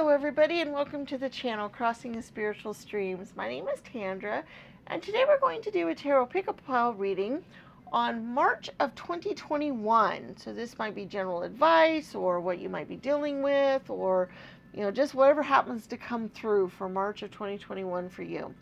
Hello everybody and welcome to the channel Crossing the Spiritual Streams. My name is Sandra and today we're going to do a tarot pick-up pile reading on March of 2021. So this might be general advice or what you might be dealing with, or just whatever happens to come through for March of 2021 for you.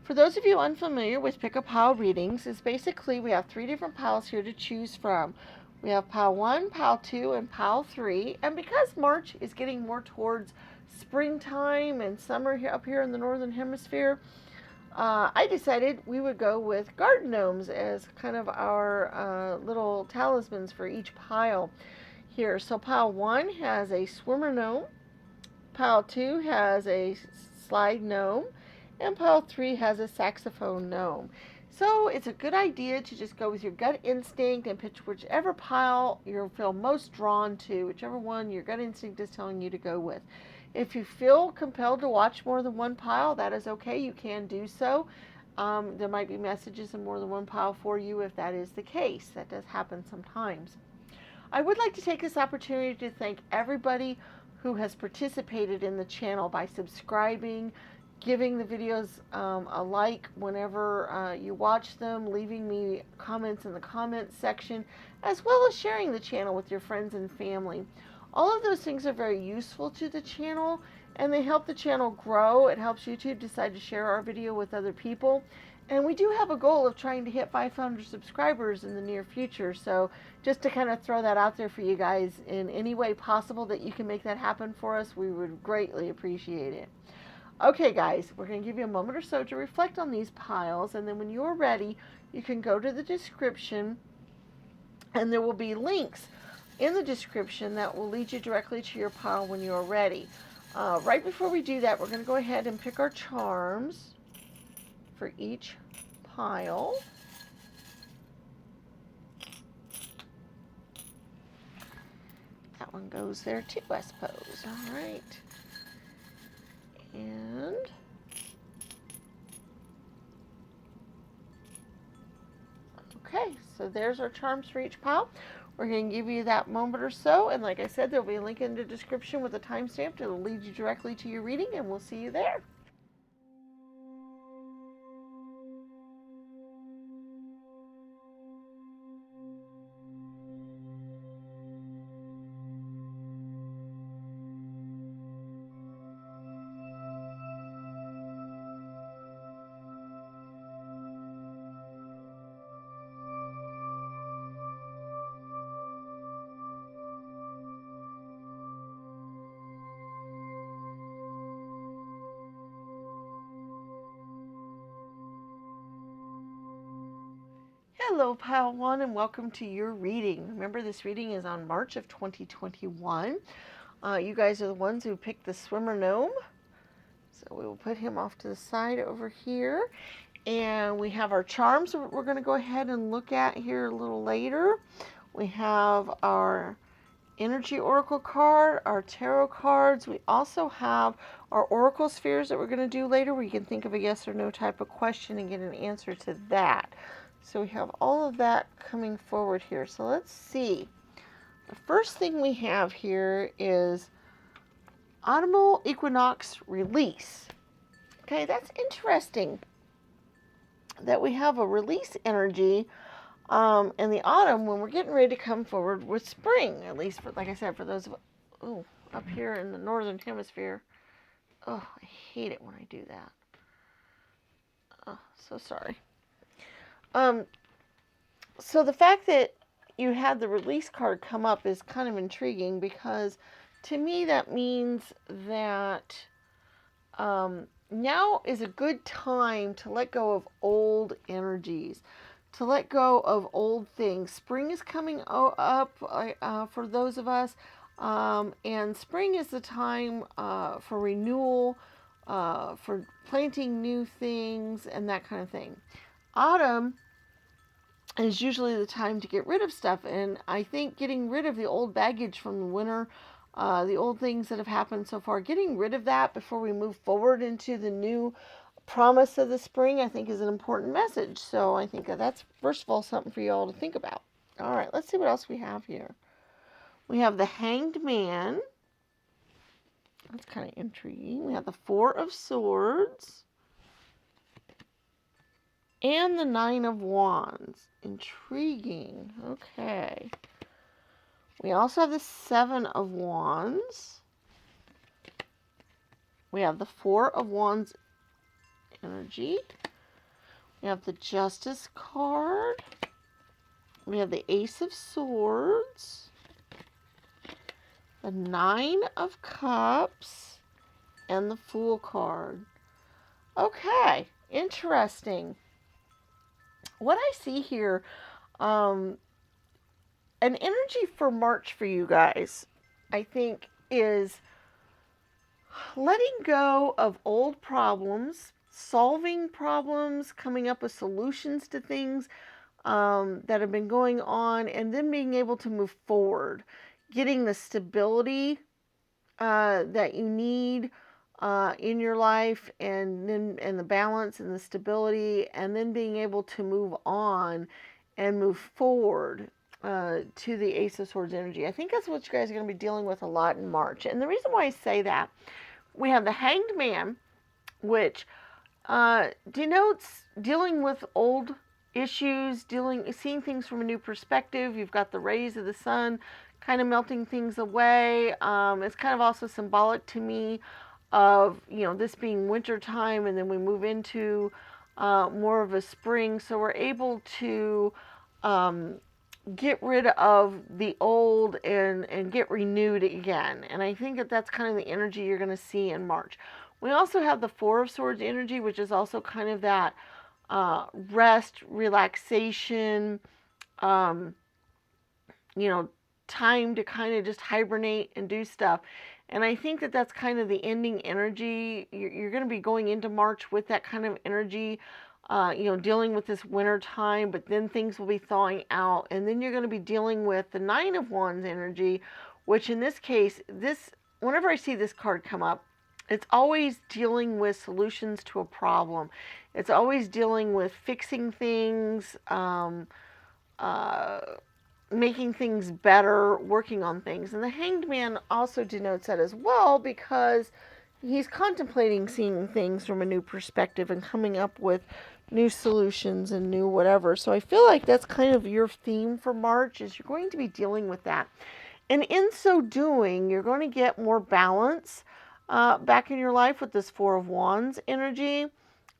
For those of you unfamiliar with pick-up pile readings, is basically we have three different piles here to choose from. We have pile 1, pile 2, and pile 3. And because March is getting more towards springtime and summer here up here in the northern hemisphere, I decided we would go with garden gnomes as kind of our little talismans for each pile here. So pile 1 has a swimmer gnome, pile 2 has a slide gnome, and pile 3 has a saxophone gnome. So it's a good idea to just go with your gut instinct and pick whichever pile you feel most drawn to, whichever one your gut instinct is telling you to go with. If you feel compelled to watch more than one pile, that is okay. You can do so. There might be messages in more than one pile for you if that is the case. That does happen sometimes. I would like to take this opportunity to thank everybody who has participated in the channel by subscribing, giving the videos a like whenever you watch them, leaving me comments in the comments section, as well as sharing the channel with your friends and family. All of those things are very useful to the channel and they help the channel grow. It helps YouTube decide to share our video with other people. And we do have a goal of trying to hit 500 subscribers in the near future. So just to kind of throw that out there for you guys, in any way possible that you can make that happen for us, we would greatly appreciate it. Okay guys, we're going to give you a moment or so to reflect on these piles, and then when you're ready, you can go to the description and there will be links in the description that will lead you directly to your pile when you're ready. Right before we do that, we're going to go ahead and pick our charms for each pile. That one goes there too, I suppose. All right. And okay, so there's our charms for each pile. We're going to give you that moment or so, and like I said, there'll be a link in the description with a timestamp. It'll lead you directly to your reading, and we'll see you there. Hello pile 1 and welcome to your reading. Remember, this reading is on March of 2021. You guys are the ones who picked the swimmer gnome. So we will put him off to the side over here. And we have our charms that we're going to go ahead and look at here a little later. We have our energy oracle card, our tarot cards. We also have our oracle spheres that we're going to do later, where you can think of a yes or no type of question and get an answer to that. So we have all of that coming forward here. So let's see. The first thing we have here is autumnal equinox release. Okay, that's interesting that we have a release energy in the autumn when we're getting ready to come forward with spring. At least, for, like I said, for those of up here in the northern hemisphere. Oh, I hate it when I do that. Oh, so sorry. So the fact that you had the release card come up is kind of intriguing, because to me that means that now is a good time to let go of old energies, to let go of old things. Spring is coming up for those of us, and spring is the time for renewal, for planting new things and that kind of thing. Autumn is usually the time to get rid of stuff, and I think getting rid of the old baggage from the winter, the old things that have happened so far, getting rid of that before we move forward into the new promise of the spring, I think is an important message. So I think that's, first of all, something for you all to think about. All right, let's see what else we have here. We have the Hanged Man, That's kind of intriguing. We have the Four of Swords and the Nine of Wands. Intriguing. Okay. We also have the Seven of Wands. We have the Four of Wands energy. We have the Justice card. We have the Ace of Swords. The Nine of Cups. And the Fool card. Okay. Interesting. What I see here, an energy for March for you guys, I think, is letting go of old problems, solving problems, coming up with solutions to things that have been going on, and then being able to move forward, getting the stability that you need in your life, and the balance and the stability, and then being able to move on and move forward to the Ace of Swords energy. I think that's what you guys are going to be dealing with a lot in March. And the reason why I say that, we have the Hanged Man, which denotes dealing with old issues, seeing things from a new perspective. You've got the rays of the sun kind of melting things away. It's kind of also symbolic to me of, this being winter time, and then we move into more of a spring. So we're able to get rid of the old and get renewed again. And I think that that's kind of the energy you're going to see in March. We also have the Four of Swords energy, which is also kind of that rest, relaxation, time to kind of just hibernate and do stuff. And I think that that's kind of the ending energy. You're going to be going into March with that kind of energy, dealing with this winter time, but then things will be thawing out. And then you're going to be dealing with the Nine of Wands energy, which in this case, whenever I see this card come up, it's always dealing with solutions to a problem. It's always dealing with fixing things, making things better, working on things. And the Hanged Man also denotes that as well, because he's contemplating seeing things from a new perspective and coming up with new solutions and new whatever. So I feel like that's kind of your theme for March, is you're going to be dealing with that. And in so doing, you're going to get more balance back in your life with this Four of Wands energy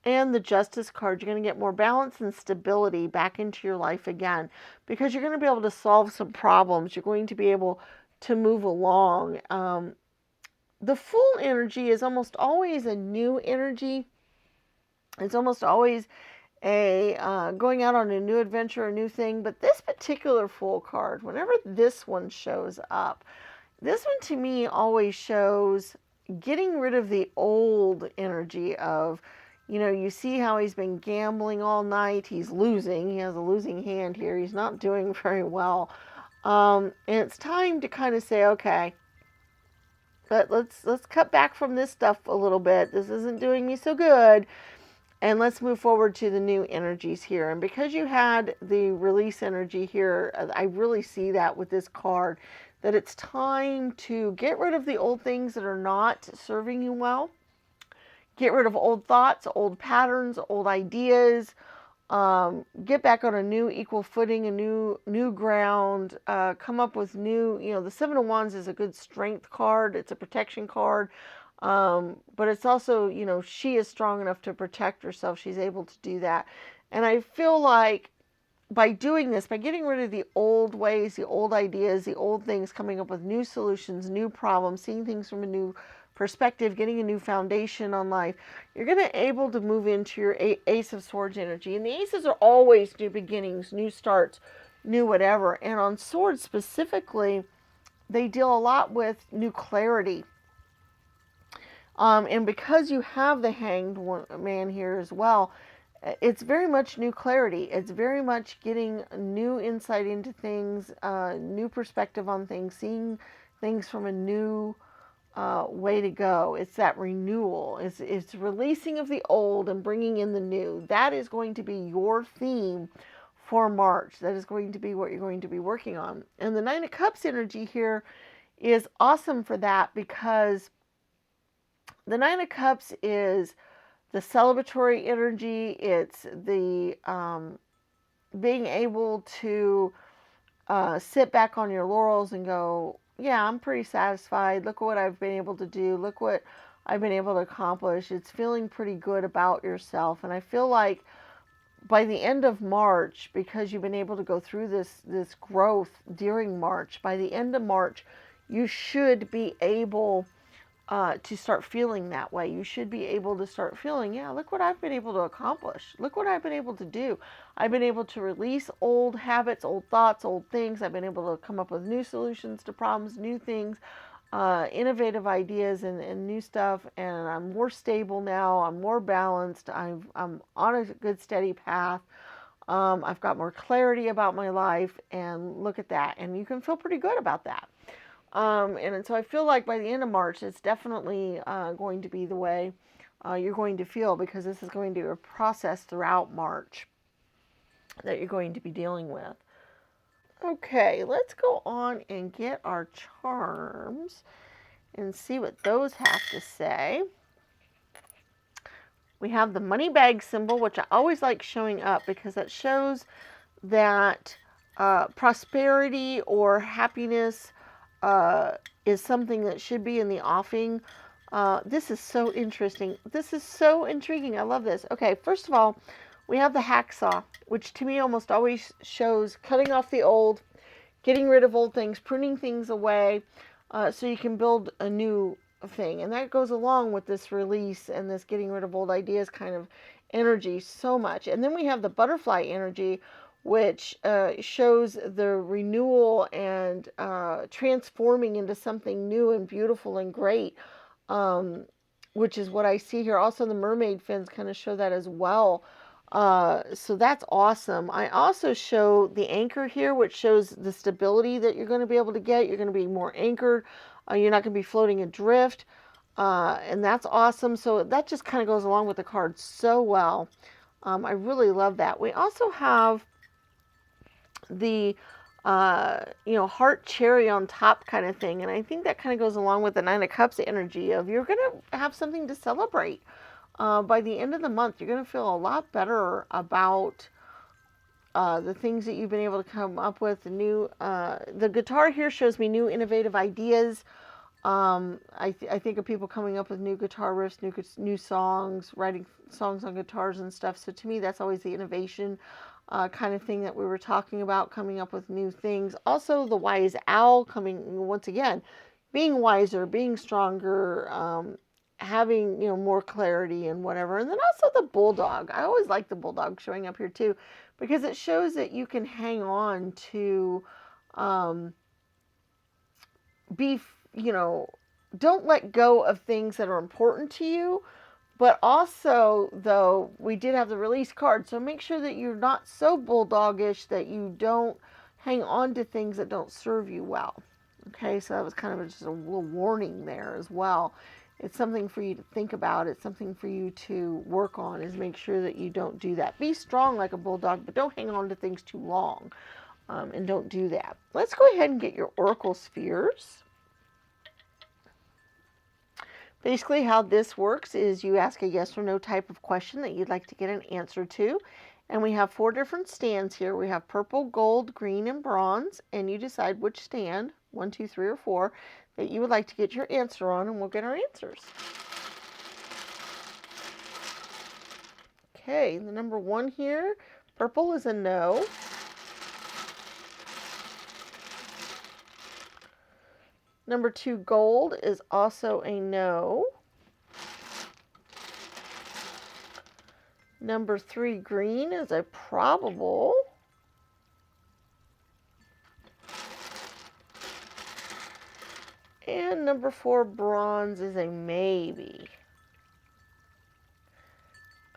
and the Justice card. You're going to get more balance and stability back into your life again, because you're going to be able to solve some problems. You're going to be able to move along. The Fool energy is almost always a new energy. It's almost always a going out on a new adventure, a new thing. But this particular Fool card, whenever this one shows up, this one to me always shows getting rid of the old energy of, you see how he's been gambling all night. He's losing. He has a losing hand here. He's not doing very well. And it's time to kind of say, okay, but let's cut back from this stuff a little bit. This isn't doing me so good. And let's move forward to the new energies here. And because you had the release energy here, I really see that with this card, that it's time to get rid of the old things that are not serving you well. Get rid of old thoughts, old patterns, old ideas. Get back on a new equal footing, a new ground. Come up with new, the Seven of Wands is a good strength card. It's a protection card. But it's also, she is strong enough to protect herself. She's able to do that. And I feel like by doing this, by getting rid of the old ways, the old ideas, the old things, coming up with new solutions, new problems, seeing things from a new perspective, getting a new foundation on life, you're going to be able to move into your Ace of Swords energy. And the aces are always new beginnings, new starts, new whatever. And on swords specifically, they deal a lot with new clarity. And because you have the Hanged Man here as well, it's very much new clarity. It's very much getting new insight into things, new perspective on things, seeing things from a new way to go. It's that renewal. It's releasing of the old and bringing in the new. That is going to be your theme for March. That is going to be what you're going to be working on. And the Nine of Cups energy here is awesome for that, because The Nine of Cups is the celebratory energy. It's the being able to sit back on your laurels and go, yeah, I'm pretty satisfied. Look what I've been able to do. Look what I've been able to accomplish. It's feeling pretty good about yourself. And I feel like by the end of March, because you've been able to go through this growth during March, by the end of March, you should be able to start feeling that way. You should be able to start feeling, yeah, look what I've been able to accomplish. Look what I've been able to do. I've been able to release old habits, old thoughts, old things. I've been able to come up with new solutions to problems, new things, innovative ideas and new stuff. And I'm more stable now. I'm more balanced. I'm on a good, steady path. I've got more clarity about my life, and look at that. And you can feel pretty good about that. And so I feel like by the end of March, it's definitely going to be the way you're going to feel, because this is going to be a process throughout March that you're going to be dealing with. Okay, let's go on and get our charms and see what those have to say. We have the money bag symbol, which I always like showing up because that shows that prosperity or happiness is something that should be in the offing. This is so interesting. This is so intriguing. I love this. Okay, first of all, we have the hacksaw, which to me almost always shows cutting off the old, getting rid of old things, pruning things away, so you can build a new thing. And that goes along with this release and this getting rid of old ideas kind of energy so much. And then we have the butterfly energy, which shows the renewal and transforming into something new and beautiful and great, which is what I see here. Also, the mermaid fins kind of show that as well. So that's awesome. I also show the anchor here, which shows the stability that you're going to be able to get. You're going to be more anchored. You're not going to be floating adrift. And that's awesome. So that just kind of goes along with the card so well. I really love that. We also have the heart cherry on top kind of thing, and I think that kind of goes along with the Nine of Cups energy of you're going to have something to celebrate. By the end of the month, you're going to feel a lot better about the things that you've been able to come up with. The guitar here shows me new innovative ideas. I think of people coming up with new guitar riffs, new songs, writing songs on guitars and stuff. So to me, that's always the innovation kind of thing that we were talking about, coming up with new things. Also, the wise owl coming, once again, being wiser, being stronger, having more clarity and whatever. And then also the bulldog. I always like the bulldog showing up here too, because it shows that you can hang on to be, don't let go of things that are important to you. But also, though, we did have the release card, so make sure that you're not so bulldogish that you don't hang on to things that don't serve you well. Okay, so that was kind of just a little warning there as well. It's something for you to think about. It's something for you to work on, is make sure that you don't do that. Be strong like a bulldog, but don't hang on to things too long, and don't do that. Let's go ahead and get your oracle spheres. Basically, how this works is you ask a yes or no type of question that you'd like to get an answer to. And we have 4 different stands here. We have purple, gold, green, and bronze. And you decide which stand, 1, 2, 3, or 4, that you would like to get your answer on, and we'll get our answers. Okay, the number 1 here, purple, is a no. Number 2, gold, is also a no. Number 3, green, is a probable. And number 4, bronze, is a maybe.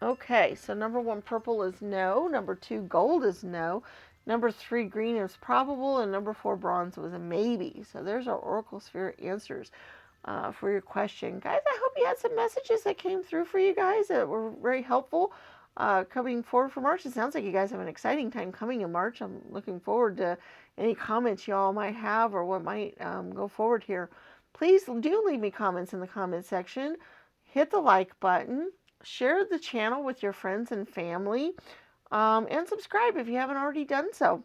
Okay, so number 1, purple, is no. Number 2, gold, is no. Number 3, green, is probable. And number 4, bronze, was a maybe. So there's our Oracle Sphere answers for your question. Guys, I hope you had some messages that came through for you guys that were very helpful coming forward for March. It sounds like you guys have an exciting time coming in March. I'm looking forward to any comments y'all might have or what might go forward here. Please do leave me comments in the comment section. hit the like button, share the channel with your friends and family, and subscribe if you haven't already done so.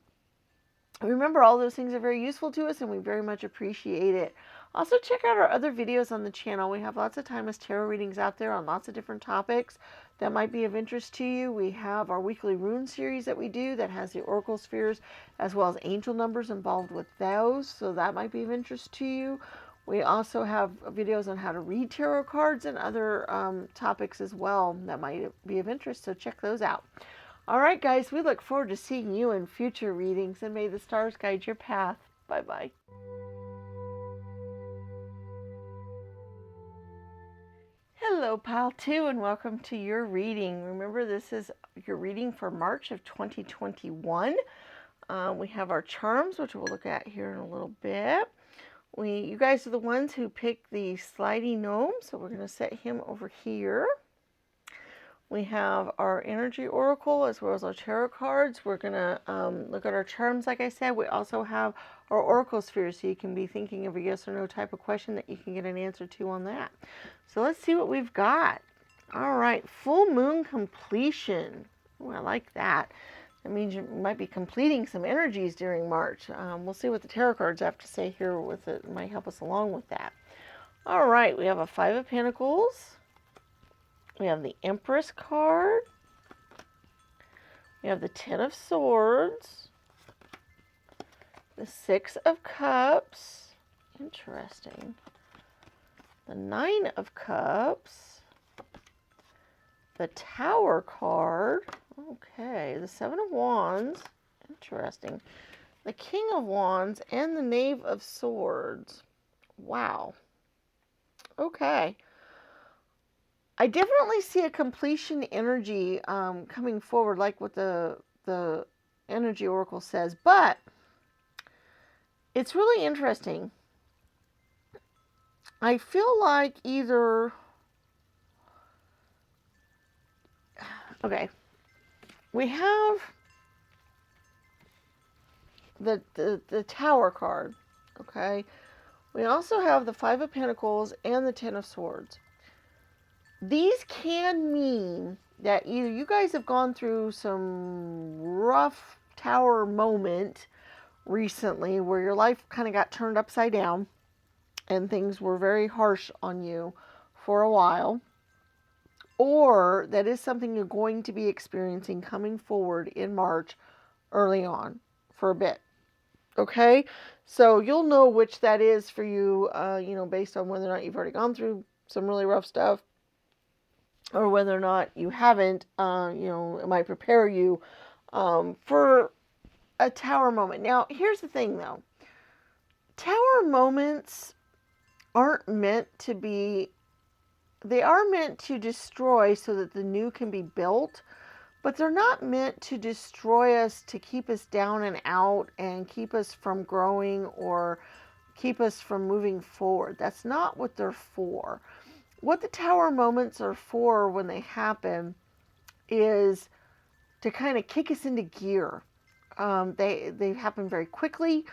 Remember, all those things are very useful to us, and we very much appreciate it. Also, check out our other videos on the channel. We have lots of timeless tarot readings out there on lots of different topics that might be of interest to you. We have our weekly rune series that we do that has the oracle spheres as well as angel numbers involved with those, so that might be of interest to you. We also have videos on how to read tarot cards and other topics as well that might be of interest, so check those out. All right, guys, we look forward to seeing you in future readings, and may the stars guide your path. Bye-bye. Hello, Pile 2, and welcome to your reading. Remember, this is your reading for March of 2021. We have our charms, which we'll look at here in a little bit. You guys are the ones who picked the slidey gnome, so we're going to set him over here. We have our energy oracle as well as our tarot cards. We're going to look at our charms, like I said. We also have our oracle spheres, so you can be thinking of a yes or no type of question that you can get an answer to on that. So let's see what we've got. All right, full moon completion. Oh, I like that. That means you might be completing some energies during March. We'll see what the tarot cards have to say here with it. It might help us along with that. All right, we have a Five of Pentacles. We have the Empress card. We have the Ten of Swords. The Six of Cups. Interesting. The Nine of Cups. The Tower card. Okay. The Seven of Wands. Interesting. The King of Wands and the Knave of Swords. Wow. Okay. I definitely see a completion energy coming forward, like what the energy oracle says, but it's really interesting. I feel like either, okay, we have the Tower card, okay? We also have the Five of Pentacles and the Ten of Swords. These can mean that either you guys have gone through some rough tower moment recently where your life kind of got turned upside down and things were very harsh on you for a while, or that is something you're going to be experiencing coming forward in March early on for a bit. Okay, so you'll know which that is for you, based on whether or not you've already gone through some really rough stuff, or whether or not you haven't. It might prepare you for a tower moment. Now, here's the thing, though. Tower moments aren't meant to be, they are meant to destroy so that the new can be built, but they're not meant to destroy us, to keep us down and out and keep us from growing or keep us from moving forward. That's not what they're for. What the tower moments are for when they happen is to kind of kick us into gear. They happen very quickly.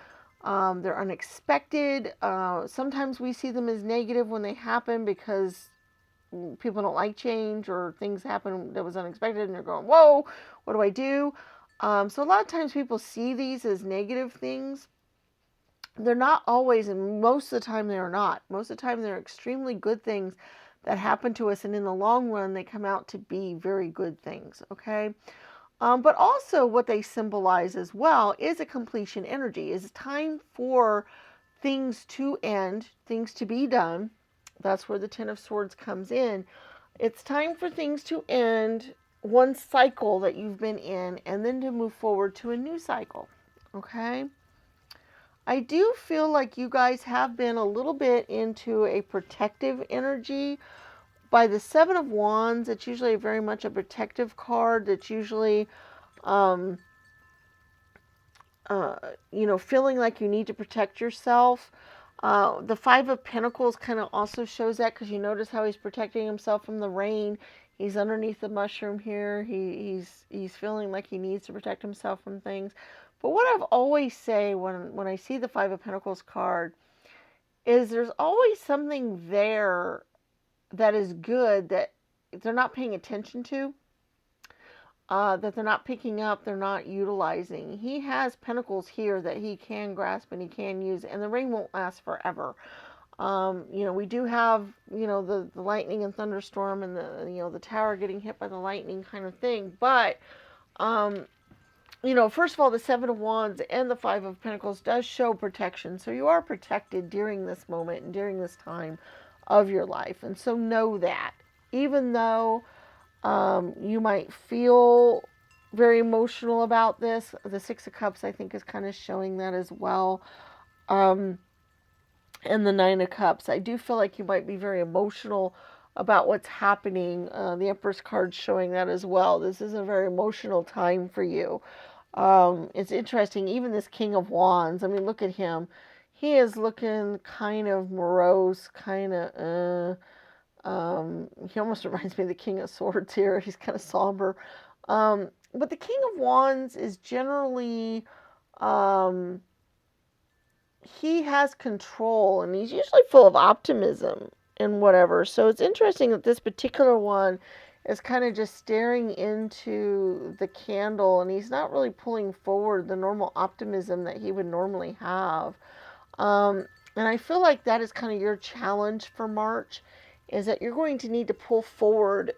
They're unexpected. Sometimes we see them as negative when they happen because people don't like change, or things happen that was unexpected and they're going, whoa, what do I do? So a lot of times people see these as negative things. They're not always, and most of the time they're not. Most of the time they're extremely good things that happen to us, and in the long run they come out to be very good things, okay? But also what they symbolize as well is a completion energy. It's time for things to end, things to be done. That's where the Ten of Swords comes in. It's time for things to end, one cycle that you've been in, and then to move forward to a new cycle, okay? I do feel like you guys have been a little bit into a protective energy. By the Seven of Wands, it's usually very much a protective card. That's usually, feeling like you need to protect yourself. The Five of Pentacles kind of also shows that, because you notice how he's protecting himself from the rain. He's underneath the mushroom here. He's feeling like he needs to protect himself from things. But what I've always say when I see the Five of Pentacles card is there's always something there that is good that they're not paying attention to, that they're not picking up, they're not utilizing. He has pentacles here that he can grasp and he can use, and the ring won't last forever. We do have, the lightning and thunderstorm and the tower getting hit by the lightning kind of thing. But, first of all, the Seven of Wands and the Five of Pentacles does show protection. So you are protected during this moment and during this time of your life. And so know that. Even though you might feel very emotional about this, the Six of Cups, I think, is kind of showing that as well. And the Nine of Cups, I do feel like you might be very emotional about what's happening. The Empress card showing that as well. This is a very emotional time for you. It's interesting, even this King of Wands, I mean, look at him. He is looking kind of morose, kind of, he almost reminds me of the King of Swords here. He's kind of somber. But the King of Wands is generally, he has control, and he's usually full of optimism and whatever. So it's interesting that this particular one is kind of just staring into the candle, and he's not really pulling forward the normal optimism that he would normally have. And I feel like that is kind of your challenge for March, is that you're going to need to pull forward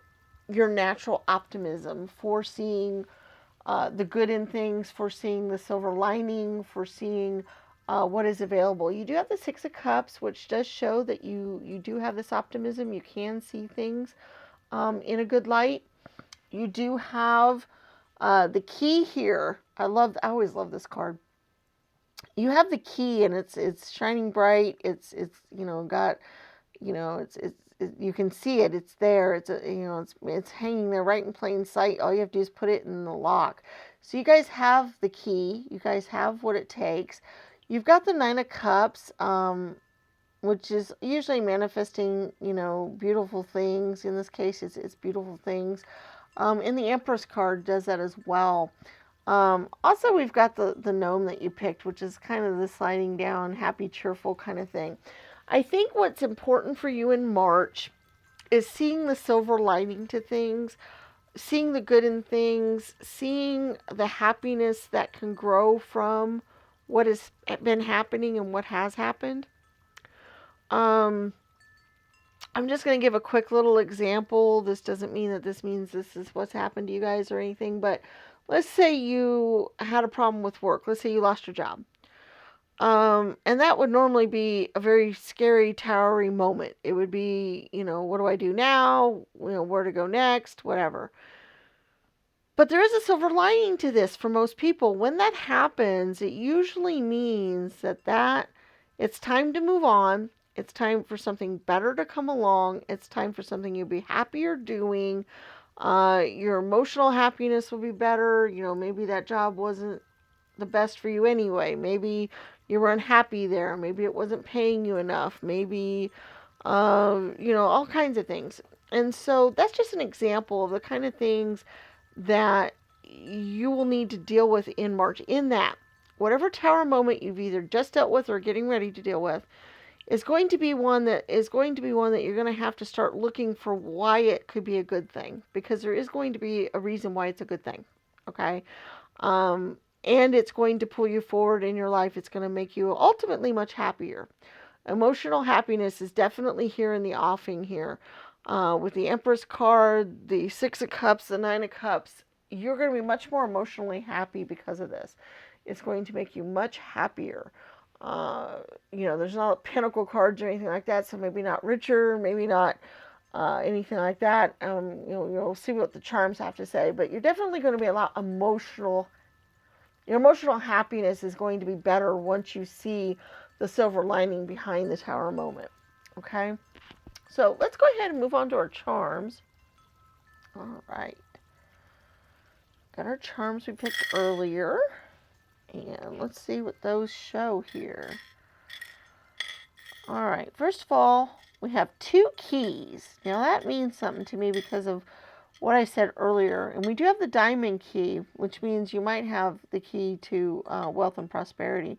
your natural optimism, for the good in things, for seeing the silver lining, for seeing what is available. You do have the Six of Cups, which does show that you do have this optimism. You can see things in a good light. You do have the key here. I always love this card. You have the key, and it's shining bright. It's got, you can see it. It's there. It's hanging there right in plain sight. All you have to do is put it in the lock. So you guys have the key. You guys have what it takes. You've got the Nine of Cups, which is usually manifesting, beautiful things. In this case, it's beautiful things. And the Empress card does that as well. Also, we've got the gnome that you picked, which is kind of the sliding down, happy, cheerful kind of thing. I think what's important for you in March is seeing the silver lining to things, seeing the good in things, seeing the happiness that can grow from what has been happening and what has happened. I'm just going to give a quick little example. This doesn't mean that this means this is what's happened to you guys or anything, but let's say you had a problem with work. Let's say you lost your job. And that would normally be a very scary, towery moment. It would be, what do I do now? Where to go next? Whatever. But there is a silver lining to this for most people. When that happens, it usually means that it's time to move on. It's time for something better to come along. It's time for something you'll be happier doing. Your emotional happiness will be better. Maybe that job wasn't the best for you anyway. Maybe you were unhappy there. Maybe it wasn't paying you enough. Maybe, all kinds of things. And so that's just an example of the kind of things that you will need to deal with in March. In that, whatever tower moment you've either just dealt with or getting ready to deal with is going to be one that you're going to have to start looking for why it could be a good thing, because there is going to be a reason why it's a good thing. Okay. And it's going to pull you forward in your life. It's going to make you ultimately much happier. Emotional happiness is definitely here in the offing here. With the Empress card, the Six of Cups, the Nine of Cups, you're going to be much more emotionally happy because of this. It's going to make you much happier. There's not Pentacle cards or anything like that, so maybe not richer, maybe not anything like that. You'll see what the charms have to say, but you're definitely going to be a lot emotional. Your emotional happiness is going to be better once you see the silver lining behind the tower moment. Okay? So let's go ahead and move on to our charms. All right. Got our charms we picked earlier. And let's see what those show here. All right. First of all, we have 2 keys. Now that means something to me because of what I said earlier. And we do have the diamond key, which means you might have the key to wealth and prosperity.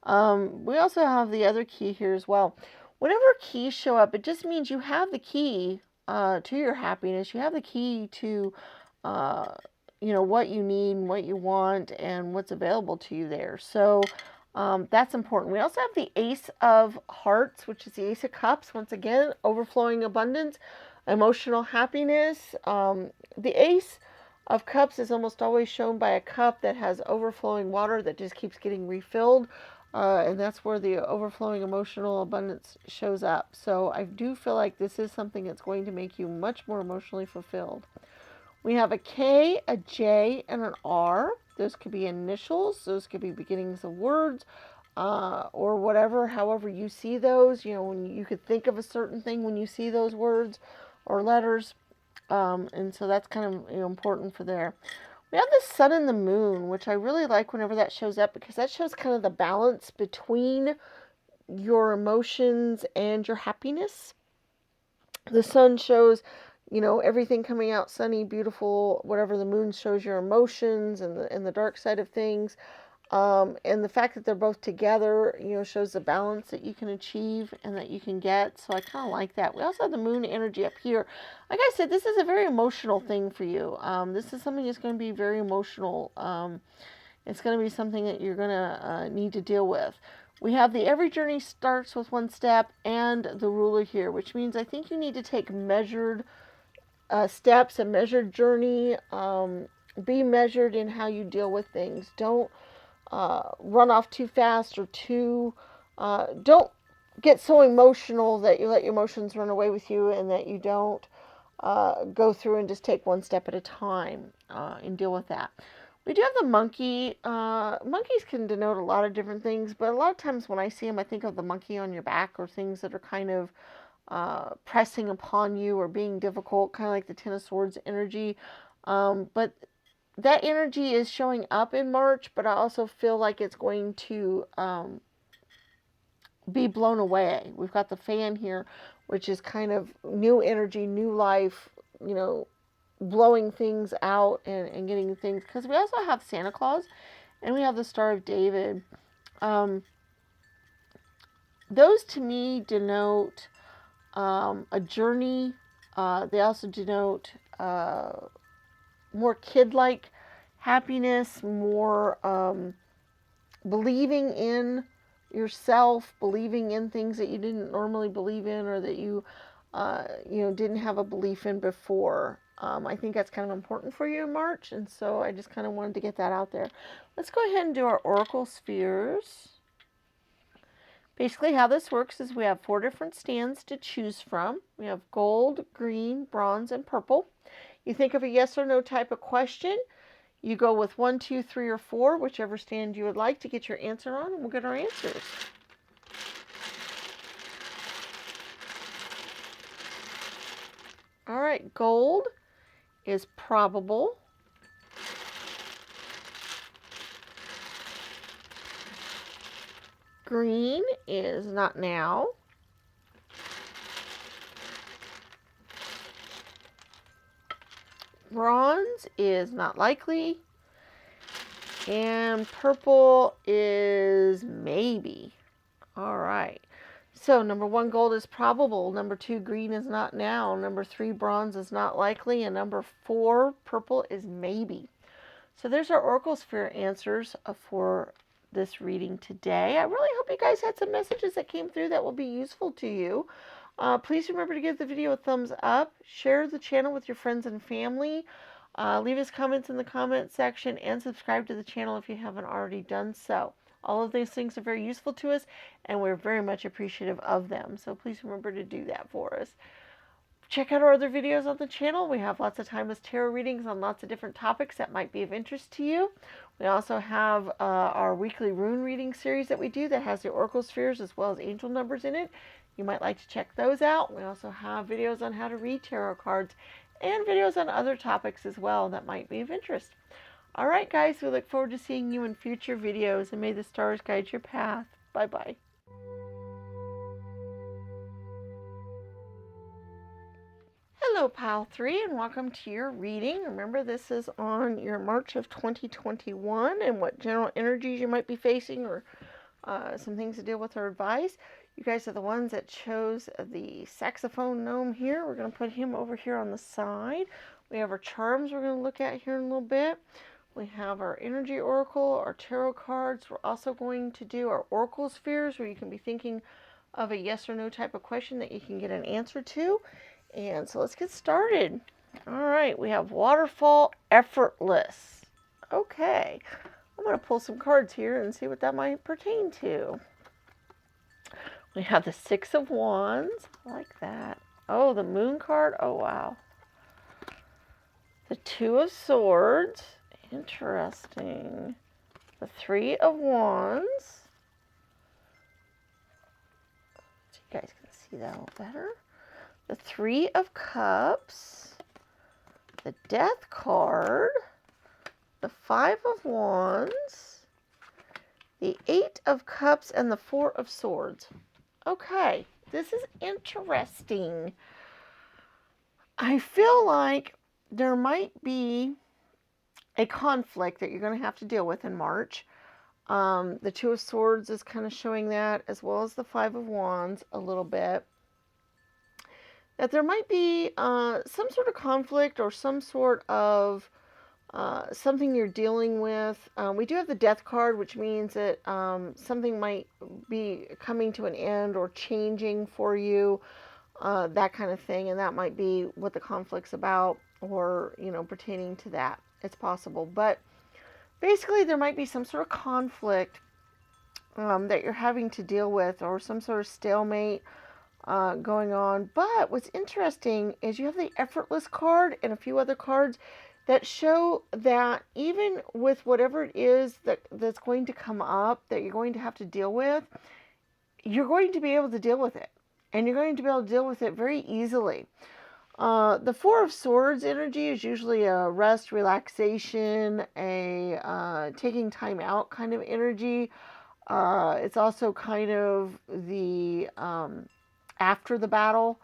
We also have the other key here as well. whenever keys show up, it just means you have the key to your happiness. You have the key to, what you need and what you want and what's available to you there. So that's important. We also have the Ace of Hearts, which is the Ace of Cups. Once again, overflowing abundance, emotional happiness. The Ace of Cups is almost always shown by a cup that has overflowing water that just keeps getting refilled. And that's where the overflowing emotional abundance shows up. So I do feel like this is something that's going to make you much more emotionally fulfilled. We have a K, a J, and an R. Those could be initials. Those could be beginnings of words, or whatever, however you see those. When you could think of a certain thing when you see those words or letters. And so that's kind of important for there. We have the sun and the moon, which I really like whenever that shows up, because that shows kind of the balance between your emotions and your happiness. The sun shows, everything coming out sunny, beautiful, whatever. The moon shows your emotions and the dark side of things. And the fact that they're both together, shows the balance that you can achieve and that you can get. So I kind of like that. We also have the moon energy up here. Like I said, this is a very emotional thing for you. This is something that's going to be very emotional. It's going to be something that you're going to need to deal with. We have the every journey starts with one step and the ruler here, which means I think you need to take measured steps, a measured journey. Be measured in how you deal with things. Don't run off too fast or don't get so emotional that you let your emotions run away with you, and that you don't go through and just take one step at a time and deal with that. We do have the monkey. Monkeys can denote a lot of different things, but a lot of times when I see them, I think of the monkey on your back, or things that are kind of pressing upon you or being difficult, kind of like the Ten of Swords energy. But that energy is showing up in March, but I also feel like it's going to be blown away. We've got the fan here, which is kind of new energy, new life, blowing things out and getting things. Because we also have Santa Claus and we have the Star of David. Those to me denote a journey. They also denote more kid-like happiness, more believing in yourself, believing in things that you didn't normally believe in, or that you didn't have a belief in before. I think that's kind of important for you in March, and so I just kind of wanted to get that out there. Let's go ahead and do our Oracle spheres. Basically, how this works is we have 4 different stands to choose from. We have gold, green, bronze, and purple. You think of a yes or no type of question. You go with 1, 2, 3, or 4, whichever stand you would like to get your answer on, and we'll get our answers. All right, gold is probable. Green is not now. Bronze is not likely. And purple is maybe. All right. So number 1, gold is probable. Number 2, green is not now. Number 3, bronze is not likely. And number 4, purple is maybe. So there's our Oracle Sphere answers for this reading today. I really hope you guys had some messages that came through that will be useful to you. Please remember to give the video a thumbs up. Share the channel with your friends and family. Leave us comments in the comment section, and subscribe to the channel if you haven't already done so. All of these things are very useful to us, and we're very much appreciative of them. So please remember to do that for us. Check out our other videos on the channel. We have lots of timeless tarot readings on lots of different topics that might be of interest to you. We also have our weekly rune reading series that we do that has the Oracle spheres as well as angel numbers in it. You might like to check those out. We also have videos on how to read tarot cards and videos on other topics as well that might be of interest. All right, guys, we look forward to seeing you in future videos, and may the stars guide your path. Bye-bye. Hello, Pile 3, and welcome to your reading. Remember, this is on your March of 2021 and what general energies you might be facing or some things to deal with or advice. You guys are the ones that chose the saxophone gnome here. We're going to put him over here on the side. We have our charms we're going to look at here in a little bit. We have our energy oracle, our tarot cards. We're also going to do our oracle spheres, where you can be thinking of a yes or no type of question that you can get an answer to. And so let's get started. All right, we have waterfall effortless. Okay, I'm going to pull some cards here and see what that might pertain to. We have the Six of Wands. I like that. Oh, the Moon card. Oh, wow. The Two of Swords. Interesting. The Three of Wands. So you guys can see that a little better. The Three of Cups. The Death card. The Five of Wands. The Eight of Cups and the Four of Swords. Okay, this is interesting. I feel like there might be a conflict that you're going to have to deal with in March. The Two of Swords is kind of showing that, as well as the Five of Wands a little bit. That there might be some sort of conflict or some sort of something you're dealing with. We do have the Death card, which means that something might be coming to an end or changing for you, that kind of thing, and that might be what the conflict's about, or, you know, pertaining to that. It's possible, but basically there might be some sort of conflict that you're having to deal with, or some sort of stalemate going on. But what's interesting is you have the effortless card and a few other cards that show that even with whatever it is that's going to come up, that you're going to have to deal with, you're going to be able to deal with it. And you're going to be able to deal with it very easily. The Four of Swords energy is usually a rest, relaxation, a taking time out kind of energy. It's also kind of the after the battle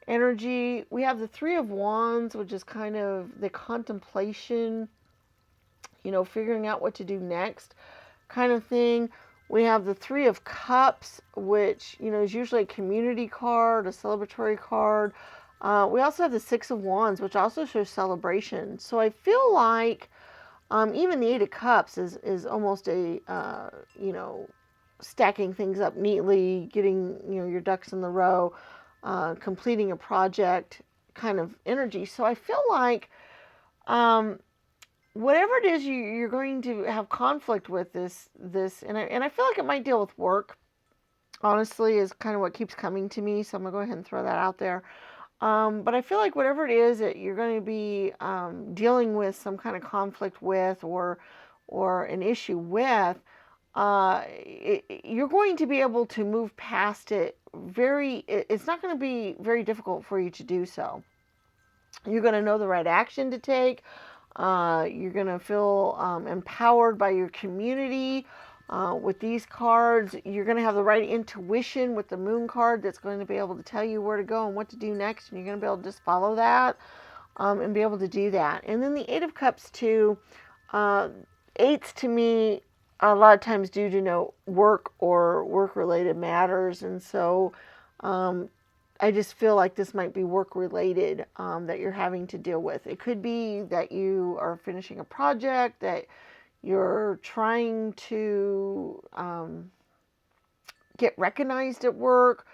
energy. We have the Three of Wands, which is kind of the contemplation, you know, figuring out what to do next kind of thing. We have the Three of Cups, which, you know, is usually a community card, a celebratory card. We also have the Six of Wands, which also shows celebration. So I feel like even the Eight of Cups is almost a, you know, stacking things up neatly, getting, you know, your ducks in the row, completing a project kind of energy. So I feel like whatever it is you're going to have conflict with this, and I feel like it might deal with work, honestly, is kind of what keeps coming to me. So I'm going to go ahead and throw that out there. But I feel like whatever it is that you're going to be dealing with some kind of conflict with, or an issue with, you're going to be able to move past it. It's not going to be very difficult for you to do so. You're going to know the right action to take. You're going to feel empowered by your community. With these cards, you're going to have the right intuition with the Moon card that's going to be able to tell you where to go and what to do next, and you're going to be able to just follow that and be able to do that. And then the Eight of Cups too. Eights to me a lot of times do denote work or work-related matters, and so I just feel like this might be work-related that you're having to deal with. It could be that you are finishing a project, that you're trying to get recognized at work,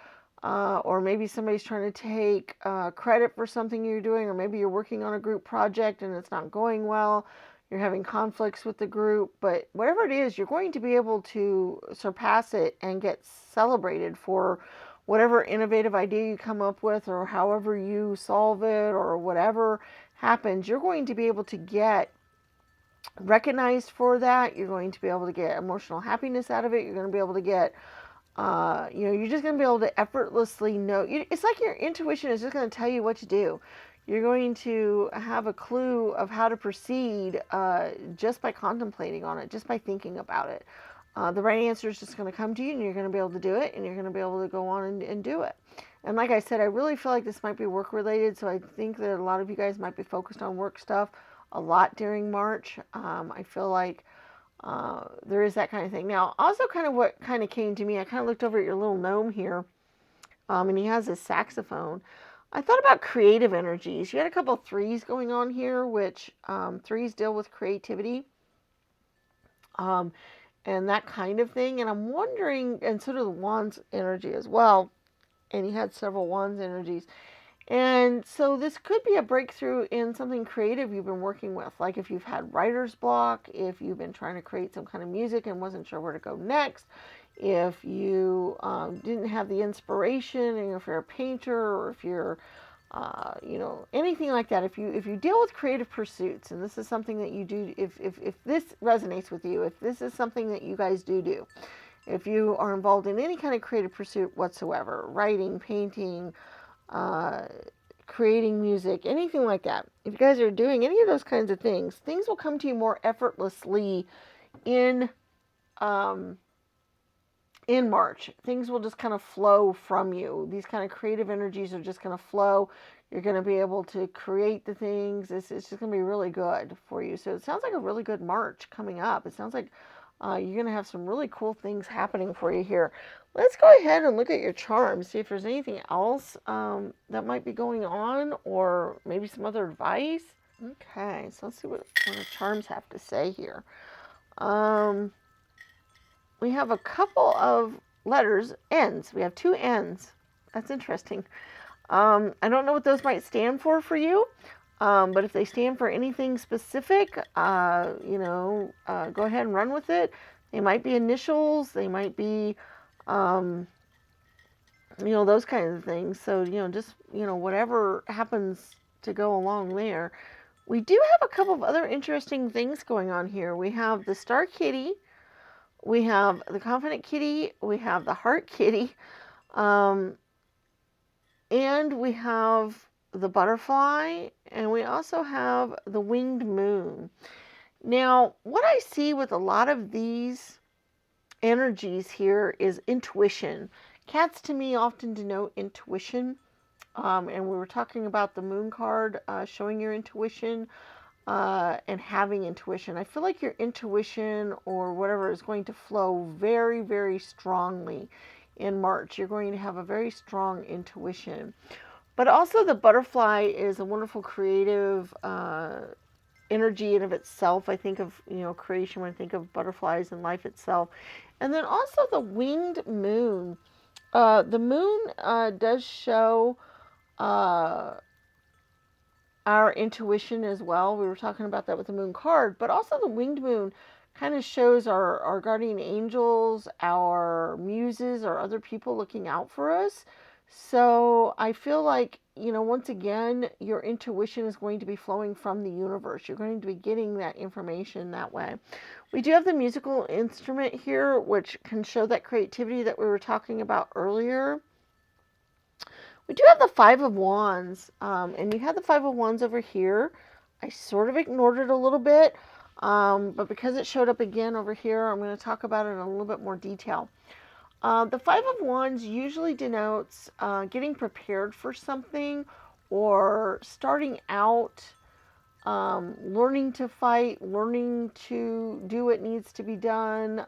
or maybe somebody's trying to take credit for something you're doing, or maybe you're working on a group project and it's not going well. You're having conflicts with the group, but whatever it is, you're going to be able to surpass it and get celebrated for whatever innovative idea you come up with, or however you solve it, or whatever happens. You're going to be able to get recognized for that. You're going to be able to get emotional happiness out of it. You're going to be able to get, you know, you're just going to be able to effortlessly know. It's like your intuition is just going to tell you what to do. You're going to have a clue of how to proceed just by contemplating on it, just by thinking about it. The right answer is just going to come to you, and you're going to be able to do it, and you're going to be able to go on and do it. And like I said, I really feel like this might be work related, so I think that a lot of you guys might be focused on work stuff a lot during March. I feel like there is that kind of thing. Now, also kind of what kind of came to me, I kind of looked over at your little gnome here, and he has his saxophone. I thought about creative energies. You had a couple of threes going on here, which threes deal with creativity, and that kind of thing. And I'm wondering, and so do the wands energy as well. And he had several wands energies. And so this could be a breakthrough in something creative you've been working with. Like if you've had writer's block, if you've been trying to create some kind of music and wasn't sure where to go next, if you didn't have the inspiration, and if you're a painter, or if you're, anything like that. If you deal with creative pursuits, and this is something that you do, if this resonates with you, if this is something that you guys do, if you are involved in any kind of creative pursuit whatsoever, writing, painting, creating music, anything like that. If you guys are doing any of those kinds of things, things will come to you more effortlessly in March. Things will just kind of flow from you. These kind of creative energies are just going to flow. You're going to be able to create the things. It's just going to be really good for you. So it sounds like a really good March coming up. It sounds like you're going to have some really cool things happening for you here. Let's go ahead and look at your charms, see if there's anything else that might be going on, or maybe some other advice. Okay, so let's see what the charms have to say here. We have a couple of letters, N's. We have two N's. That's interesting. I don't know what those might stand for you. But if they stand for anything specific, go ahead and run with it. They might be initials. They might be, those kinds of things. So, just, whatever happens to go along there. We do have a couple of other interesting things going on here. We have the Star Kitty. We have the Confident Kitty. We have the Heart Kitty. And we have the Butterfly, and we also have the Winged Moon. Now, what I see with a lot of these energies here is intuition. Cats to me often denote intuition, and we were talking about the Moon card showing your intuition and having intuition. I feel like your intuition or whatever is going to flow very, very strongly in March. You're going to have a very strong intuition. But also the butterfly is a wonderful creative energy in of itself. I think of, creation when I think of butterflies and life itself. And then also the winged moon. The moon does show our intuition as well. We were talking about that with the moon card. But also the winged moon kind of shows our guardian angels, our muses, or other people looking out for us. So I feel like, once again, your intuition is going to be flowing from the universe. You're going to be getting that information that way. We do have the musical instrument here, which can show that creativity that we were talking about earlier. We do have the Five of Wands, and you have the Five of Wands over here. I sort of ignored it a little bit, but because it showed up again over here, I'm going to talk about it in a little bit more detail. The Five of Wands usually denotes getting prepared for something, or starting out, learning to fight, learning to do what needs to be done.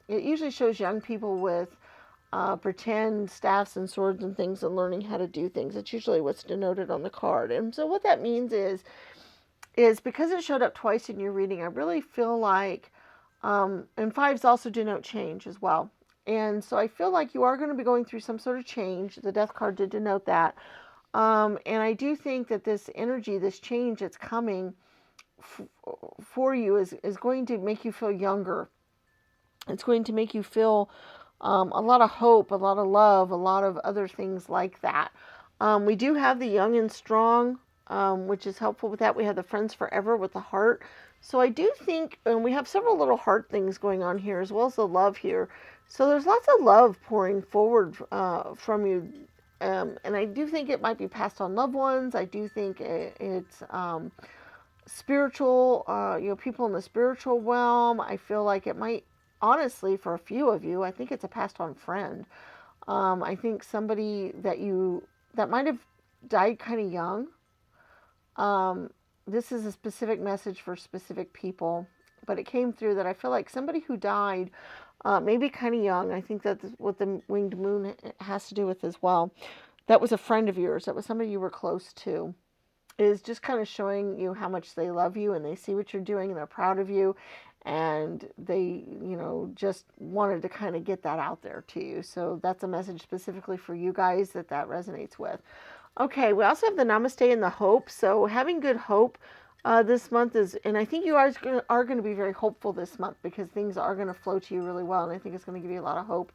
It usually shows young people with pretend staffs and swords and things, and learning how to do things. It's usually what's denoted on the card. And so what that means is because it showed up twice in your reading, I really feel like, and fives also denote change as well. And so I feel like you are going to be going through some sort of change. The death card did denote that. And I do think that this energy, this change that's coming for you is going to make you feel younger. It's going to make you feel a lot of hope, a lot of love, a lot of other things like that. We do have the young and strong, which is helpful with that. We have the friends forever with the heart. So I do think, and we have several little heart things going on here, as well as the love here. So there's lots of love pouring forward from you. And I do think it might be passed on loved ones. I do think it's spiritual, people in the spiritual realm. I feel like it might, honestly, for a few of you, I think it's a passed on friend. I think somebody that might have died kind of young. This is a specific message for specific people but it came through that I feel like somebody who died, maybe kind of young. I think that's what the winged moon has to do with as well. That was a friend of yours. That was somebody you were close to. Is just kind of showing you how much they love you and they see what you're doing and they're proud of you. And they, just wanted to kind of get that out there to you. So that's a message specifically for you guys that resonates with. Okay, we also have the Namaste and the Hope. So having good hope this month is, and I think you guys are going to be very hopeful this month because things are going to flow to you really well. And I think it's going to give you a lot of hope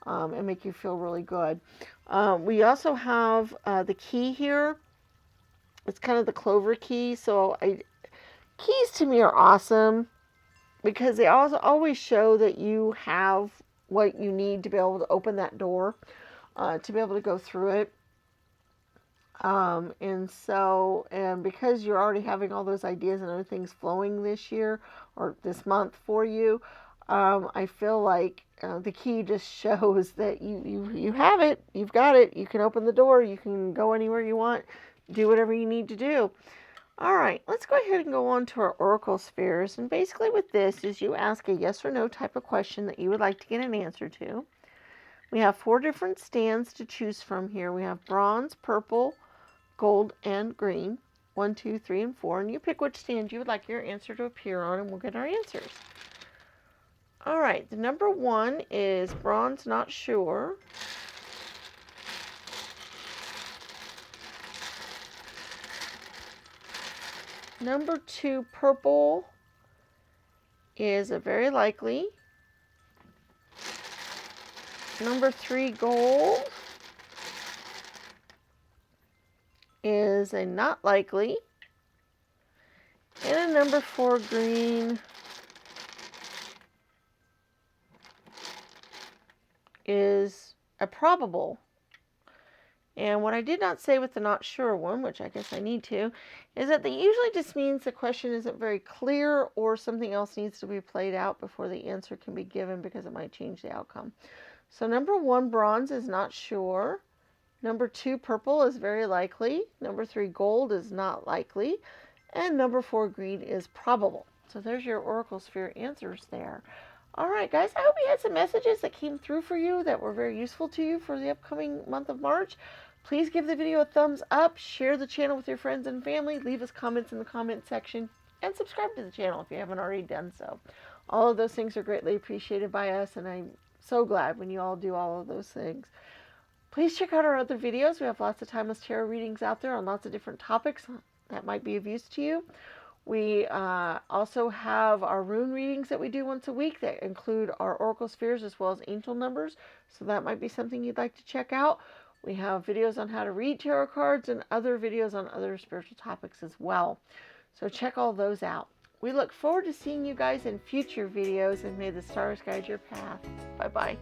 and make you feel really good. We also have the key here. It's kind of the clover key. So keys to me are awesome because they also always show that you have what you need to be able to open that door, to be able to go through it. And because you're already having all those ideas and other things flowing this year or this month for you, I feel like the key just shows that you have it, you've got it, you can open the door, you can go anywhere you want, do whatever you need to do. All right, let's go ahead and go on to our oracle spheres. And basically with this is you ask a yes or no type of question that you would like to get an answer to. We have 4 different stands to choose from here. We have bronze, purple, gold, and green. 1, 2, 3, and 4. And you pick which stand you would like your answer to appear on, and we'll get our answers. All right, the number 1 is bronze, not sure. Number 2, purple, is a very likely. Number 3, gold, is a not likely. And a number 4, green, is a probable. And what I did not say with the not sure one, which I guess I need to, is that that usually just means the question isn't very clear or something else needs to be played out before the answer can be given because it might change the outcome. So number 1, bronze, is not sure. Number 2, purple, is very likely. Number 3, gold, is not likely. And number 4, green, is probable. So there's your oracle sphere answers there. All right, guys, I hope you had some messages that came through for you that were very useful to you for the upcoming month of March. Please give the video a thumbs up, share the channel with your friends and family, leave us comments in the comment section, and subscribe to the channel if you haven't already done so. All of those things are greatly appreciated by us, and I'm so glad when you all do all of those things. Please check out our other videos. We have lots of timeless tarot readings out there on lots of different topics that might be of use to you. We also have our rune readings that we do once a week that include our oracle spheres as well as angel numbers, so that might be something you'd like to check out. We have videos on how to read tarot cards and other videos on other spiritual topics as well. So check all those out. We look forward to seeing you guys in future videos, and may the stars guide your path. Bye-bye.